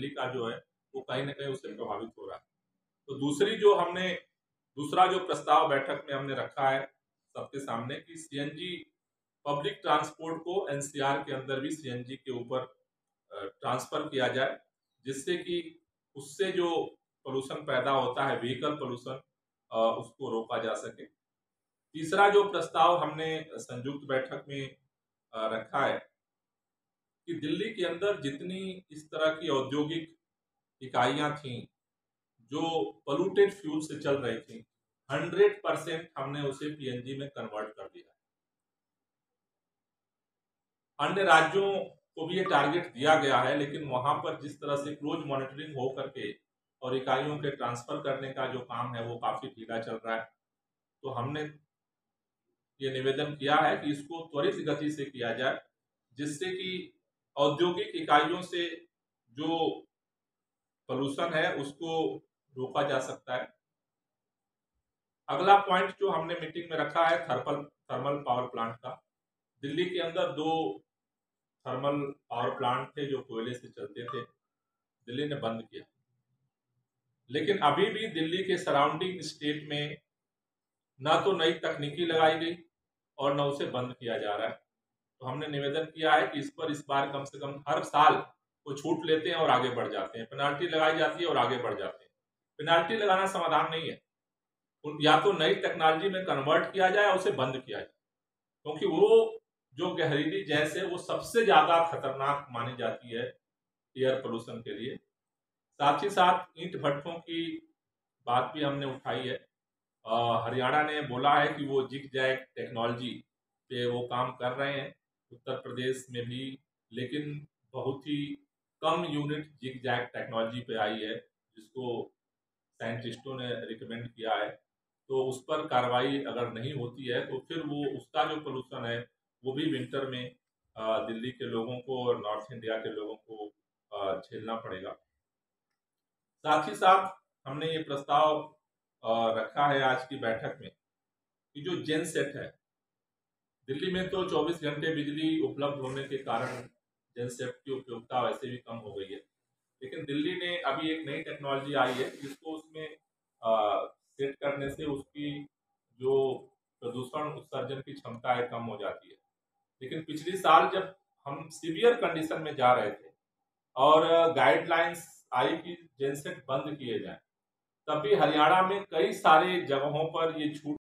दिल्ली का जो है वो कहीं ना कहीं उससे प्रभावित हो रहा है। तो दूसरा जो प्रस्ताव बैठक में हमने रखा है सबके सामने कि सीएनजी पब्लिक ट्रांसपोर्ट को एनसीआर के अंदर भी सीएनजी के ऊपर ट्रांसफर किया जाए, जिससे कि उससे जो पोल्यूशन पैदा होता है, व्हीकल पोल्यूशन, उसको रोका जा सके। तीसरा जो प्रस्ताव हमने संयुक्त बैठक में रखा है कि दिल्ली के अंदर जितनी इस तरह की औद्योगिक इकाइयां थीं जो पोल्यूटेड फ्यूल से चल रही थी, 100% हमने उसे पीएनजी में कन्वर्ट कर दिया। अन्य राज्यों को भी ये टारगेट दिया गया है, लेकिन वहां पर जिस तरह से क्लोज मॉनिटरिंग हो करके और इकाइयों के ट्रांसफर करने का जो काम है वो काफी ढीला चल रहा है। तो हमने ये निवेदन किया है कि इसको त्वरित गति से किया जाए, जिससे कि औद्योगिक इकाइयों से जो पोल्यूशन है उसको रोका जा सकता है। अगला पॉइंट जो हमने मीटिंग में रखा है थर्मल पावर प्लांट का। दिल्ली के अंदर 2 थर्मल पावर प्लांट थे जो कोयले से चलते थे, दिल्ली ने बंद किया। लेकिन अभी भी दिल्ली के सराउंडिंग स्टेट में ना तो नई तकनीकी लगाई गई और न उसे बंद किया जा रहा है। तो हमने निवेदन किया है कि इस बार कम से कम हर साल वो छूट लेते हैं और आगे बढ़ जाते हैं, पेनाल्टी लगाई जाती है और आगे बढ़ जाते हैं। पेनाल्टी लगाना समाधान नहीं है, या तो नई टेक्नोलॉजी में कन्वर्ट किया जाए और उसे बंद किया जाए, क्योंकि वो जो जहरीली गैस है वो सबसे ज्यादा खतरनाक मानी जाती है एयर पोल्यूशन के लिए। साथ ही साथ ईंट भट्ठों की बात भी हमने उठाई है। हरियाणा ने बोला है कि वो जिग जैग टेक्नोलॉजी पे वो काम कर रहे हैं, उत्तर प्रदेश में भी, लेकिन बहुत ही कम यूनिट जिग जैग टेक्नोलॉजी पे आई है, जिसको साइंटिस्टों ने रिकमेंड किया है। तो उस पर कार्रवाई अगर नहीं होती है तो फिर वो उसका जो पोल्यूशन है वो भी विंटर में दिल्ली के लोगों को और नॉर्थ इंडिया के लोगों को झेलना पड़ेगा। साथ ही साथ हमने ये प्रस्ताव रखा है आज की बैठक में कि जो जेनसेट है, दिल्ली में तो 24 घंटे बिजली उपलब्ध होने के कारण जेनसेट की उपयोगिता वैसे भी कम हो गई है, लेकिन दिल्ली ने अभी एक नई टेक्नोलॉजी आई है जिसको उसमें सेट करने से उसकी जो प्रदूषण उत्सर्जन की क्षमता है कम हो जाती है। लेकिन पिछली साल जब हम सीवियर कंडीशन में जा रहे थे और गाइडलाइंस आई कि जेनसेट बंद किए जाए, तब भी हरियाणा में कई सारे जगहों पर ये छूट